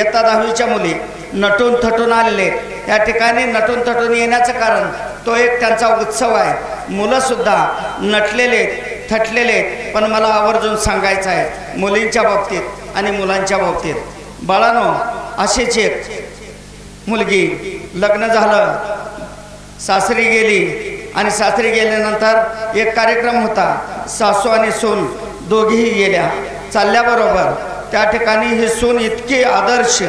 इयत्ता 10वीच्या मुली नटून थटून आलेले. त्या ठिकाणी नटून थटून येण्याचं कारण तो एक त्यांचा उत्सव आहे. मुलंसुद्धा नटलेले थटलेले. पण मला आवर्जून सांगायचं आहे मुलींच्या बाबतीत आणि मुलांच्या बाबतीत. बाळांनो, अशीच एक मुलगी लग्न झालं, सासरी गेली आणि सासरी गेल्यानंतर एक कार्यक्रम होता. सासू आणि सून दोघीही गेल्या. चालल्याबरोबर त्या ठिकाणी ही सून इतकी आदर्श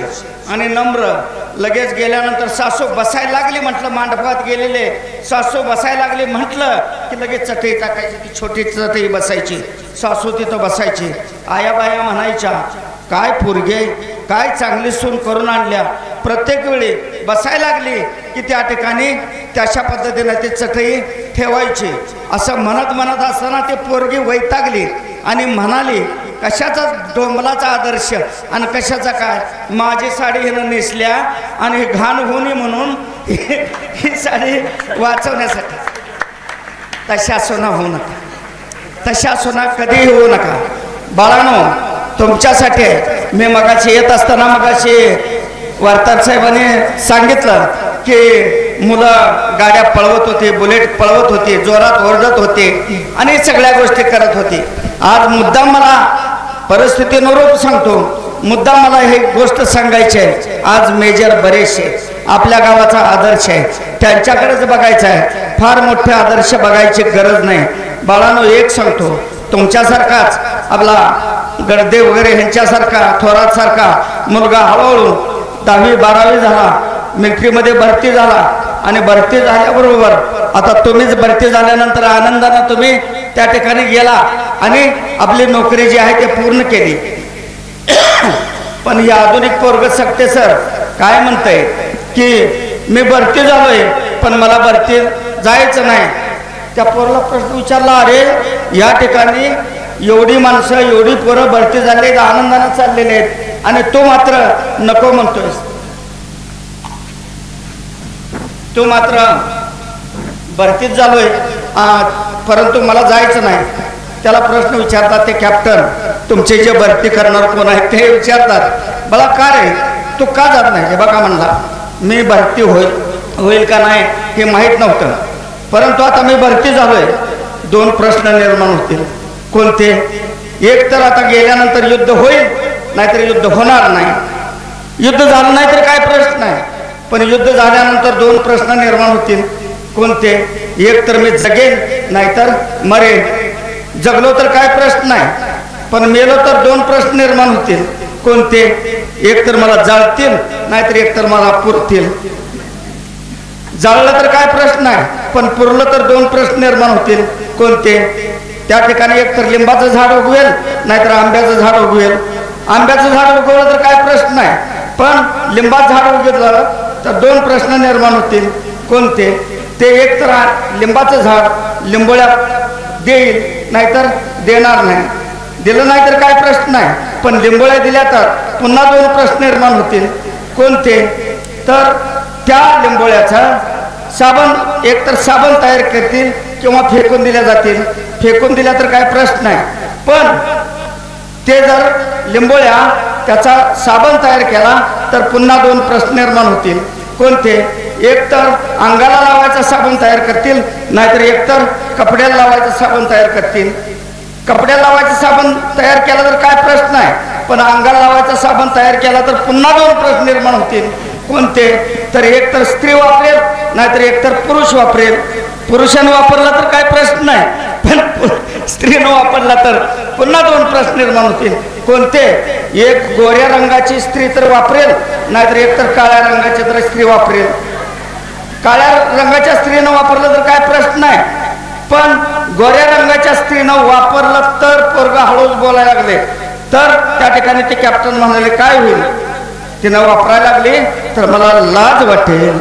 आणि नम्र. लगेच गेल्यानंतर सासू बसायला लागली म्हटलं, मांडपात गेलेले सासू बसायला लागली म्हटलं की लगेच चटई टाकायची. ती छोटी चटई बसायची, सासू तिथं बसायची. आया बाया म्हणायच्या, काय पोरगे, काय चांगली सून करून आणल्या. प्रत्येक वेळी बसायला लागली की त्या ठिकाणी त्याच्या पद्धतीनं ती चटई ठेवायची. असं म्हणत असताना ती पोरगी वैतागली आणि म्हणाली, कशाचा डोंबलाचा आदर्श आणि कशाचा काय. माझी साडी हिनं नेसल्या आणि हे घाण होऊ नये म्हणून ही साडी वाचवण्यासाठी. तशा सोना होऊ नका, तशा सोना कधीही होऊ नका. बाळांनो, तुमच्यासाठी मी मगाशी येत असताना मगाशी वार्ताहर साहेबांनी सांगितलं की मुलं गाड्या पळवत होती, बुलेट पळवत होती, जोरात ओरडत होते आणि सगळ्या गोष्टी करत होती. आज मुद्दाम मला परिस्थितीनुरूप सांगतो, मुद्दाम मला ही गोष्ट सांगायची आहे. आज मेजर बरेचसे आपल्या गावाचा आदर्श आहे, त्यांच्याकडेच बघायचं आहे. फार मोठे आदर्श बघायची गरज नाही. बाळांनो, एक सांगतो, तुमच्यासारखाच आपला गडदे वगैरे ह्यांच्यासारखा थोरातसारखा मुलगा हळूहळू 10वी 12वी झाला, मिलिटरीमध्ये भरती झाला आणि भरती झाल्याबरोबर आता तुम्हीच भरती झाल्यानंतर आनंदानं तुम्ही त्या ठिकाणी गेला आणि आपली नोकरी जी आहे ते पूर्ण केली. पण या आधुनिक पोरग सकते सर काय म्हणतंय की मी भरती झालोय पण मला भरती जायचं नाही. त्या पोराला प्रश्न विचारला, अरे या ठिकाणी एवढी माणसं एवढी पोरं भरती झाले, आनंदानं चाललेले आहेत आणि तू मात्र नको म्हणतोयस, तू मात्र भरतीत झालोय परंतु मला जायचं नाही. त्याला प्रश्न विचारतात ते कॅप्टन, तुमचे जे भरती करणार कोण आहे ते विचारतात, मला का रे तू का जात नाही. हे बघा म्हणला, मी भरती होईल का नाही हे माहीत नव्हतं, परंतु आता मी भरती झालोय. 2 प्रश्न निर्माण होतील. कोणते? एक तर आता गेल्यानंतर युद्ध होईल, नाहीतर युद्ध होणार नाही. युद्ध झालं नाही तर काय प्रश्न नाही, पण युद्ध झाल्यानंतर 2 प्रश्न निर्माण होतील. कोणते? एक तर मी जगेन नाहीतर मरेन. जगलो तर काय प्रश्न नाही, पण मेलो तर 2 प्रश्न निर्माण होतील. कोणते? एक तर मला जाळतील नाहीतर एक तर मला पुरतील. जाळलं तर काय प्रश्न नाही, पण पुरलं तर 2 प्रश्न निर्माण होतील. कोणते? त्या ठिकाणी एक तर लिंबाचं झाड उगवेल नाहीतर आंब्याचं झाड उगवेल. आंब्याचं झाड उगवलं तर काय प्रश्न नाही, पण लिंबाचं झाड उगवलं तर 2 प्रश्न निर्माण होतील. कोणते? ते एक तर लिंबाचं झाड लिंबोळ्या देईल नाहीतर देणार नाही. दिलं नाही तर काय प्रश्न नाही, पण लिंबोळ्या दिल्या तर पुन्हा 2 प्रश्न निर्माण होतील. कोणते? तर त्या लिंबोळ्याचा साबण एक तर साबण तयार करतील किंवा फेकून दिल्या जातील. फेकून दिल्या तर काय प्रश्न नाही, पण ते जर लिंबोळ्या त्याचा साबण तयार केला तर पुन्हा 2 प्रश्न निर्माण होतील. कोणते? एक तर अंगाला लावायचा साबण तयार करतील नाहीतर एक तर कपड्याला लावायचं साबण तयार करतील. कपड्याला लावायचं साबण तयार केला तर काय प्रश्न नाही, पण अंगाला लावायचा साबण तयार केला तर पुन्हा 2 प्रश्न निर्माण होतील. कोणते? तर एक तर स्त्री वापरेल नाहीतर एक तर पुरुष वापरेल. पुरुषानं वापरला तर काय प्रश्न नाही, पण स्त्रीनं वापरला तर पुन्हा 2 प्रश्न निर्माण होतील. कोणते? एक गोऱ्या रंगाची स्त्री तर वापरेल नाहीतर एक तर काळ्या रंगाची तर स्त्री वापरेल. काळ्या रंगाच्या स्त्रीनं वापरलं तर काय प्रश्न नाही, पण गोऱ्या रंगाच्या स्त्रीनं वापरलं तर पोरगा हळूच बोलायला लागले तर त्या ठिकाणी ते कॅप्टन म्हणाले, काय होईल? तिनं वापरायला लागली तर मला लाज वाटेल.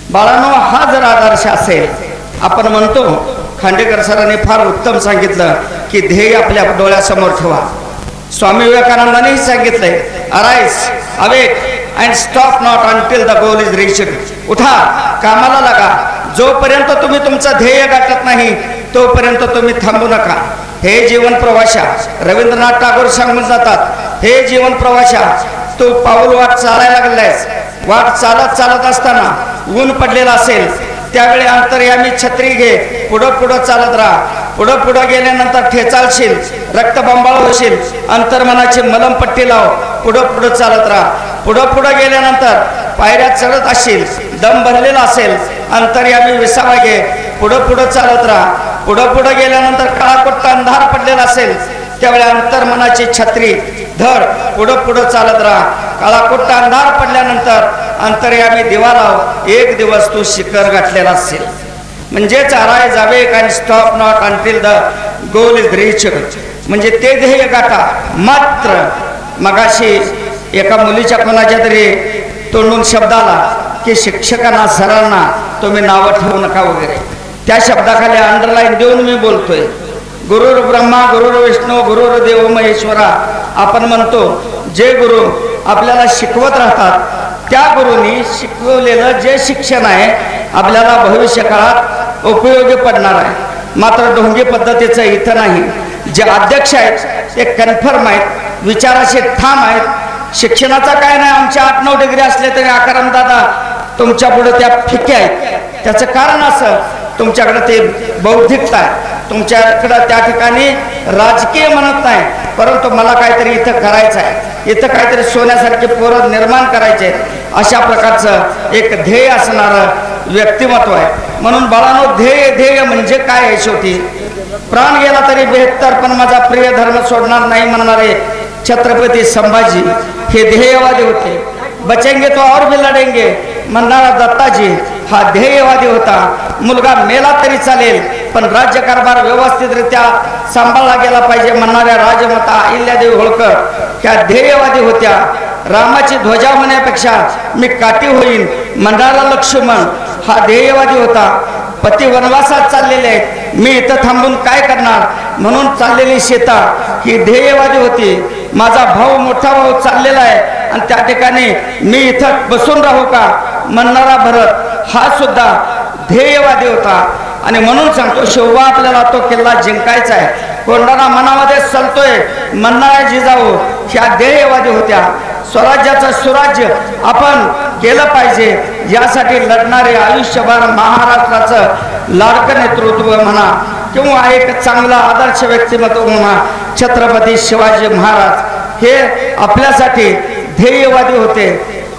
बाळांनो, हा जर आदर्श असेल, आपण म्हणतो खांडेकर सरांनी फार उत्तम सांगितलं की ध्येय आपल्या डोळ्यासमोर ठेवा. स्वामी विवेकानंदांनी सांगितलंय, arise awake and stop not until the goal is reached. उठा, कामाला लागा. जोपर्यंत तुम्ही तुमचं ध्येय गाठत नाही तोपर्यंत तुम्ही थांबू नका. हे जीवन प्रवाशा, रवींद्रनाथ टागोर सांगून जातात, हे जीवन प्रवाशा, तू पाऊल वाट चालायला लागलायस. वाट चालत चालत असताना ऊन पडलेला असेल त्यावेळी अंतर्यामी छत्री घे, पुढं पुढं चालत राहा. पुढं पुढं गेल्यानंतर ठेचाळशील, रक्तबंबाळ होशील, अंतर्मनाची मलमपट्टी लाव, पुढं पुढं चालत राहा. पुढं पुढं गेल्यानंतर पायऱ्या चढत असशील, दम भरलेला असेल, अंतर्यामी विसावा घे, पुढं पुढं चालत राहा. पुढं पुढं गेल्यानंतर काळाकुट्ट अंधार पडलेला असेल त्यावेळी अंतर्मनाची छत्री धर, पुढं पुढं चालत राहा. काळाकुट्ट अंधार पडल्यानंतर अंतर्यामी दिवा लाव, एक दिवस तू शिखर गाठलेला असेल. म्हणजेच अराय जावे can stop not until the goal is reach. म्हणजे ते ध्येय गाठा. मात्र मगाशी एका मुलीच्या कोणाच्या तरी तोंडून शब्द आला की शिक्षकांना सरांना तुम्ही नावं ठेवू नका वगैरे. त्या शब्दाखाली अंडरलाईन देऊन मी बोलतोय. गुरुर ब्रह्मा गुरुर विष्णू गुरुर देव महेश्वरा. आपण म्हणतो जे गुरु आपल्याला शिकवत राहतात त्या गुरुंनी शिकवलेलं जे शिक्षण आहे आपल्याला भविष्य काळात उपयोगी पडणार आहे. मात्र ढोंगी पद्धतीचं इथं नाही. जे अध्यक्ष आहेत ते कन्फर्म आहेत, विचाराशी ठाम आहेत. शिक्षणाचा काय नाही, आमच्या 8-9 डिग्री असले तरी आकाराम दादा तुमच्या पुढे त्या फिक्या आहेत. त्याचं कारण असं, तुमच्याकडे ते बौद्धिकता आहे, तुमच्याकडं त्या ठिकाणी राजकीय म्हणत नाही, परंतु मला काहीतरी इथं करायचं आहे, इथं काहीतरी सोन्यासारखे पोरं निर्माण करायचे, अशा प्रकारचं एक ध्येय असणारं व्यक्तिमत्व आहे. म्हणून बाळांनो, ध्येय म्हणजे काय आहे? शेवटी प्राण गेला तरी बेहत्तर पण माझा प्रिय धर्म सोडणार नाही म्हणणारे छत्रपती संभाजी हे ध्येयवादी होते. बचेंगे तो और भी लढेंगे म्हणणारा दत्ताजी हा ध्येयवादी होता. मुलगा मेला तरी चालेल पण राज्यकारभार व्यवस्थितरित्या सांभाळला गेला पाहिजे म्हणणाऱ्या राजमाता अहिल्यादेवी होळकर ह्या ध्येयवादी होत्या. रामाची ध्वजा होण्यापेक्षा मी काठी होईन म्हणणारा लक्ष्मण हा ध्येयवादी होता. पती वनवासात चाललेले आहेत, मी इथं थांबून काय करणार म्हणून चाललेली सीता ही ध्येयवादी होती. माझा भाऊ मोठा भाऊ चाललेला आहे आणि त्या ठिकाणी मी इथं बसून राहू का म्हणणारा भरत हा सुद्धा ध्येयवादी होता. आणि म्हणून सांगतो, शिवबा आपल्याला तो किल्ला जिंकायचा आहे, कोंडाणा मनामध्ये चलतोय म्हणणाऱ्या जिजाऊ ह्या ध्येयवादी होत्या. स्वराज्याचं सुराज्य आपण केलं पाहिजे यासाठी लढणारे आयुष्यभर महाराष्ट्राचं लाडकं नेतृत्व म्हणा किंवा एक चांगला आदर्श व्यक्तिमत्व म्हणा छत्रपती शिवाजी महाराज हे आपल्यासाठी ध्येयवादी होते,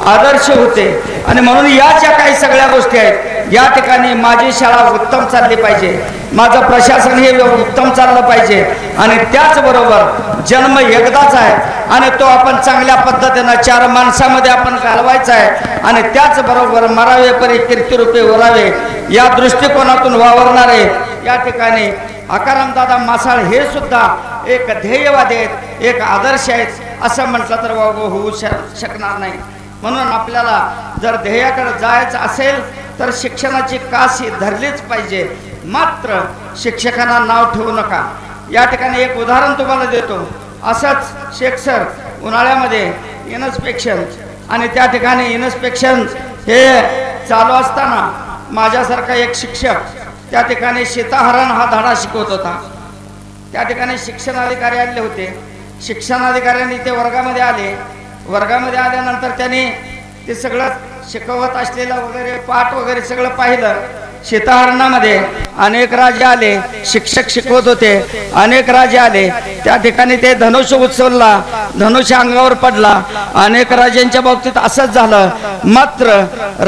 आदर्श होते. आणि म्हणून याच्या काही सगळ्या गोष्टी आहेत. या ठिकाणी माझी शाळा उत्तम चालली पाहिजे, माझं प्रशासन हे उत्तम चाललं पाहिजे आणि त्याचबरोबर जन्म एकदाच आहे आणि तो आपण चांगल्या पद्धतीनं 4 माणसामध्ये आपण घालवायचा आहे आणि त्याचबरोबर मरावे परी कीर्तिरूपे उरावे या दृष्टिकोनातून वावरणारे या ठिकाणी आकारामदादा मासाळ हे सुद्धा एक ध्येयवादी आहेत, एक आदर्श आहेत असं म्हटलं तर होऊ शकणार नाही. म्हणून आपल्याला जर ध्येयाकडे जायचं असेल तर शिक्षणाची कास ही धरलीच पाहिजे. मात्र शिक्षकांना नाव ठेवू नका. या ठिकाणी एक उदाहरण तुम्हाला देतो. असंच शेख सर उन्हाळ्यामध्ये इन्स्पेक्शन आणि त्या ठिकाणी इन्स्पेक्शन हे चालू असताना माझ्यासारखा एक शिक्षक त्या ठिकाणी सीताहरण हा धडा शिकवत होता. त्या ठिकाणी शिक्षणाधिकारी आले होते. शिक्षणाधिकाऱ्यांनी ते वर्गामध्ये आले. वर्गामध्ये आल्यानंतर त्यांनी ते सगळं शिकवत असलेलं वगैरे पाठ वगैरे सगळं पाहिलं. सीताहरणामध्ये अनेक राजे आले, शिक्षक शिकवत होते, अनेक राजे आले. त्या ठिकाणी ते धनुष्य उचलला, धनुष्य अंगावर पडला. अनेक राजांच्या बाबतीत असंच झालं. मात्र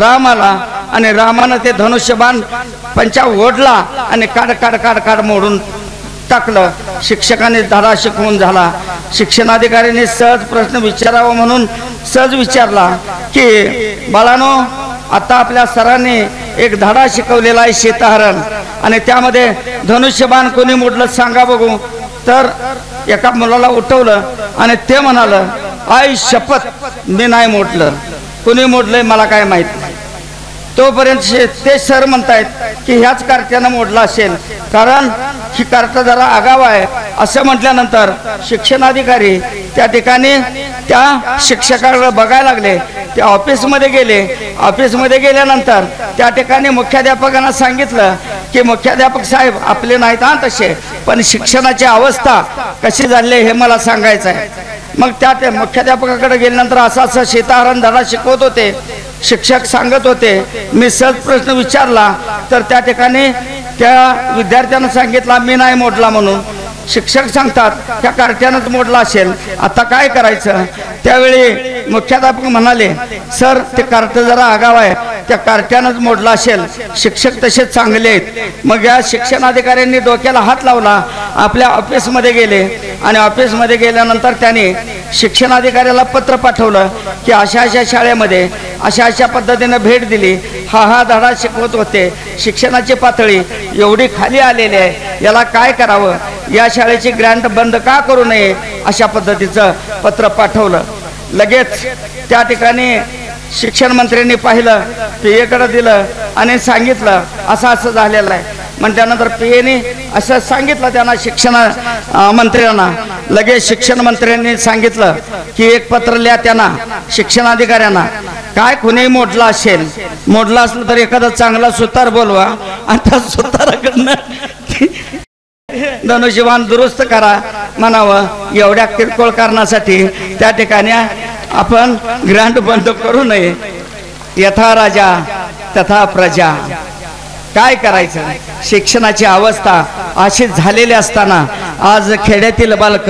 रामाला आणि रामानं ते धनुष्यबाण पंचा ओढला आणि काढ काढ काढ काढ मोडून टाकलं. शिक्षकाने धडा शिकवून झाला. शिक्षणाधिकाऱ्यांनी सहज प्रश्न विचारावा म्हणून सहज विचारला की बाळानो, आता आपल्या सरांनी एक धडा शिकवलेला आहे सीताहरण आणि त्यामध्ये धनुष्यबाण कोणी मोडलं सांगा बघू. तर एका मुलाला उठवलं आणि ते म्हणालं, आई शपथ मी नाही मोडलं, कोणी मोडलंय मला काय माहित नाही. तोपर्यंत ते सर म्हणतायत की ह्याच कार्ट्यानं मोडला असेल, कारण ही कार्ट जरा आगाव आहे असं म्हटल्यानंतर शिक्षणाधिकारी त्या ठिकाणी त्या शिक्षकाकडे बघायला लागले. ते ऑफिसमध्ये गेले. ऑफिसमध्ये गेल्यानंतर त्या ठिकाणी मुख्याध्यापकांना सांगितलं की मुख्याध्यापक साहेब आपले नाहीत हा तसे, पण शिक्षणाची अवस्था कशी झाली हे मला सांगायचं आहे. मग त्या मुख्याध्यापकाकडे गेल्यानंतर असा असा सीताहरण धडा शिकवत होते. शिक्षक सांगत होते. मी सहज प्रश्न विचारला तर त्या ठिकाणी त्या विद्यार्थ्यानं सांगितला मी नाही मोडला म्हणून. शिक्षक सांगतात त्या कार्ट्यानंच मोडला असेल, आता काय करायचं. त्यावेळी मुख्याध्यापक म्हणाले सर ते कार्ट जरा आगाव आहे, त्या कार्ट्यानंच मोडला असेल. शिक्षक तसेच चांगले आहेत. मग या शिक्षणाधिकाऱ्यांनी डोक्याला हात लावला, आपल्या ऑफिसमध्ये गेले आणि ऑफिसमध्ये गेल्यानंतर त्यांनी शिक्षणाधिकाऱ्याला पत्र पाठवलं की अशा अशा शाळेमध्ये अशा अशा पद्धतीने भेट दिली, हा धडा शिकवत होते, शिक्षणाची पातळी एवढी खाली आलेली आहे, याला काय करावं, या शाळेची ग्रँट बंद का करू नये, अशा पद्धतीचं पत्र पाठवलं. लगेच त्या ठिकाणी शिक्षण मंत्र्यांनी पाहिलं, पीएकडे दिलं आणि सांगितलं असं असं झालेलं आहे. मग त्यानंतर पीएने असं सांगितलं त्यांना शिक्षण मंत्र्यांना. लगेच शिक्षण मंत्र्यांनी सांगितलं की एक पत्र लिहा त्यांना शिक्षणाधिकाऱ्यांना, काय कुणी मोडला असेल, मोडला असलं तर एखादा चांगला सुतार बोलवा आणि त्या सुताराकडनं धनुष्यबाण दुरुस्त करा म्हणावं. एवढ्या किरकोळ कारणासाठी त्या ठिकाणी आपण ग्रँट बंद करू नये. यथा राजा तथा प्रजा. काय करायचं. शिक्षणाची अवस्था अशी झालेली असताना आज खेड्यातील बालक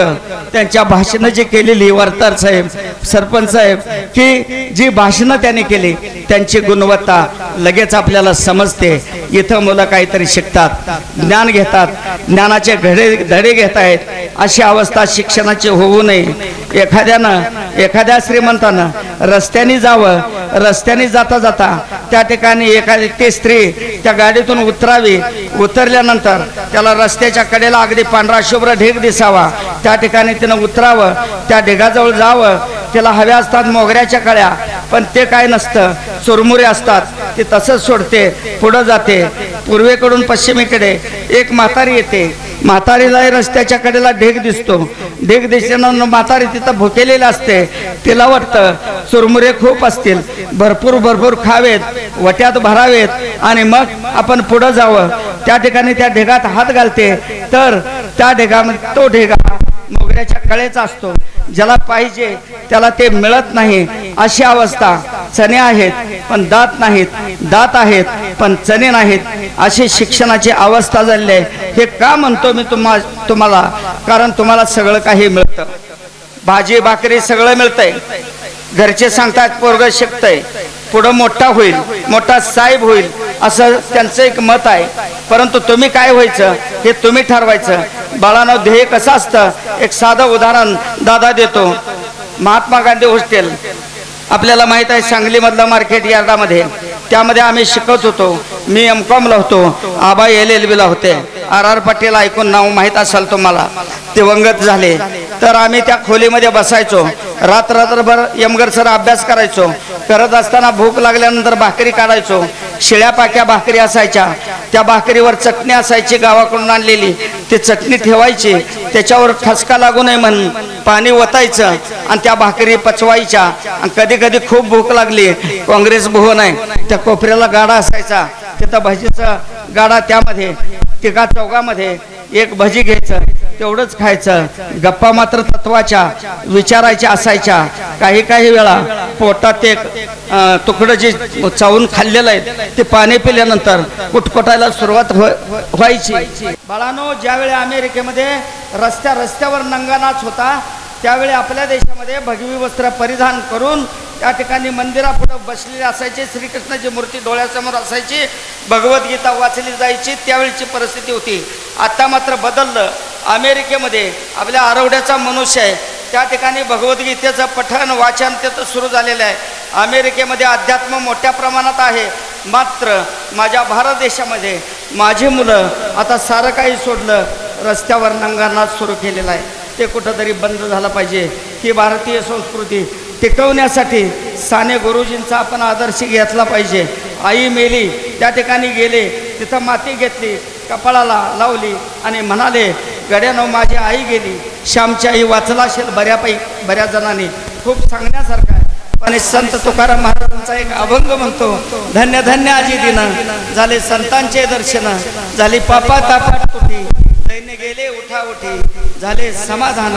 त्यांच्या भाषणं जी केलेली वर्तार साहेब सरपंच साहेब की जी भाषणं त्यांनी केली त्यांची गुणवत्ता लगेच आपल्याला समजते. इथं मुलं काहीतरी शिकतात, ज्ञान घेतात, ज्ञानाचे धडे घेत आहेत. अशी अवस्था शिक्षणाची होऊ नये. एखाद्या श्रीमंतानं रस्त्याने जावं, रस्त्याने जाता जाता त्या ठिकाणी एखादी ती स्त्री त्या गाडीतून उतरावी, उतरल्यानंतर त्याला रस्त्याच्या कडेला अगदी पांढरा शुभ्र ढेग दिसावा, त्या ठिकाणी तिनं उतरावं, त्या ढेगाजवळ जावं. त्याला हव्या असतात मोगऱ्याच्या कळ्या, पण ते काय नसतं, चुरमुरे असतात, ते तसंच सोडते, पुढं जाते. पूर्वेकडून पश्चिमेकडे एक म्हातारी येते. म्हातारीला रस्त्याच्या कडेला ढेग दिसतो. ढेग दिसल्यानं म्हातारी तिथं भुकेलेली असते. तिला वाटतं चुरमुरे खूप असतील, भरपूर खावेत, वट्यात भरावेत आणि मग आपण पुढं जावं. त्या ठिकाणी त्या ढेगात हात घालते तर त्या ढेगामध्ये तो ढेगा मोगऱ्याच्या कळेचा असतो. ज्याला पाहिजे त्याला ते मिळत नाही. अशी अवस्था. चणे आहेत पण दात नाहीत, दात आहेत पण चणे नाहीत, अशी शिक्षणाची अवस्था झाली आहे. हे का म्हणतो मी तुम्हाला, कारण तुम्हाला सगळं काही मिळतं, भाजी भाकरी सगळं मिळतंय. घरचे सांगतात पोरग शिकतंय, पुढं मोठा होईल, मोठा साहेब होईल, असं त्यांचं एक मत आहे. परंतु तुम्ही काय व्हायचं हे तुम्ही ठरवायचं. बाळांनो ध्येय कसं असतं, एक साधं उदाहरण दादा देतो. महात्मा गांधी हॉस्टेल आपल्याला माहित आहे, सांगलीमधलं मार्केट यार्डामध्ये, त्यामध्ये आम्ही शिकत होतो. मी MCOM ला होतो, आबा LLB ला होते. RR पाटील ऐकून नाव माहीत असेल तुम्हाला, दिवंगत झाले. तर आम्ही त्या खोलीमध्ये बसायचो, रात्रभर यमगर सर अभ्यास करायचो. करत असताना भूक लागल्यानंतर भाकरी काढायचो. शिळ्या पाक्या भाकरी असायच्या, त्या भाकरीवर चटणी असायची गावाकडून आणलेली, ती चटणी ठेवायची, त्याच्यावर ठसका लागू नये म्हणून पाणी ओतायचं आणि त्या भाकरी पचवायच्या. आणि कधी कधी खूप भूक लागली, काँग्रेस भवन आहे त्या कोपऱ्याला गाडा असायचा, तिथं भजीचा गाडा, त्यामध्ये तिघा चौघामध्ये एक भजी घ्यायचं, तेवढंच खायचं. गप्पा मात्र तत्वाच्या विचारायच्या असायच्या. काही वेळा पोटात एक तुकडं जे चावून खाल्लेलं आहे ते पाणी पिल्यानंतर कुटकुटायला सुरुवात व्हायची. बाळांनो ज्यावेळी अमेरिकेमध्ये रस्त्यावर नंगा नाच होता, त्यावेळी आपल्या देशामध्ये भगवी वस्त्र परिधान करून त्या ठिकाणी मंदिरापुढे बसलेले असायचे. श्रीकृष्णाची मूर्ती डोळ्यासमोर असायची, भगवद्गीता वाचली जायची. त्यावेळीची परिस्थिती होती. आता मात्र बदललं. अमेरिकेमध्ये आपल्या आरवड्याचा मनुष्य आहे, त्या ठिकाणी भगवद्गीतेचं पठण वाचन तिथं सुरू झालेलं आहे. अमेरिकेमध्ये अध्यात्म मोठ्या प्रमाणात आहे. मात्र माझ्या भारत देशामध्ये माझी मुलं आता सारं काही सोडलं, रस्त्यावर नंगानाच सुरू केलेला आहे. ते कुठंतरी बंद झालं पाहिजे. ही भारतीय संस्कृती टिकवण्यासाठी साने गुरुजींचा आपण आदर्श घेतला पाहिजे. आई मेली, त्या ठिकाणी गेले, तिथं माती घेतली, कपाळाला लावली आणि म्हणाले गड्यानो माझी आई गेली. श्यामची आई वाचला असेल बऱ्याच जणांनी, खूप सांगण्यासारखं आहे. आणि संत तुकाराम महाराजांचा एक अभंग म्हणतो, धन्य धन्य आजी दिन झाले संतांचे दर्शन, झाली पापा तापाट तुटी, दैन्य गेले उठा उठी, झाले समाधान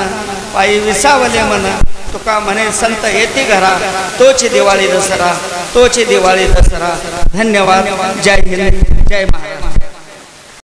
पायी विसावले मन, तुका म्हणे संत येती घरा, तोच दिवाळी दसरा, तोच दिवाळी दसरा. धन्यवाद. जय हिंद, जय महाराष्ट्र.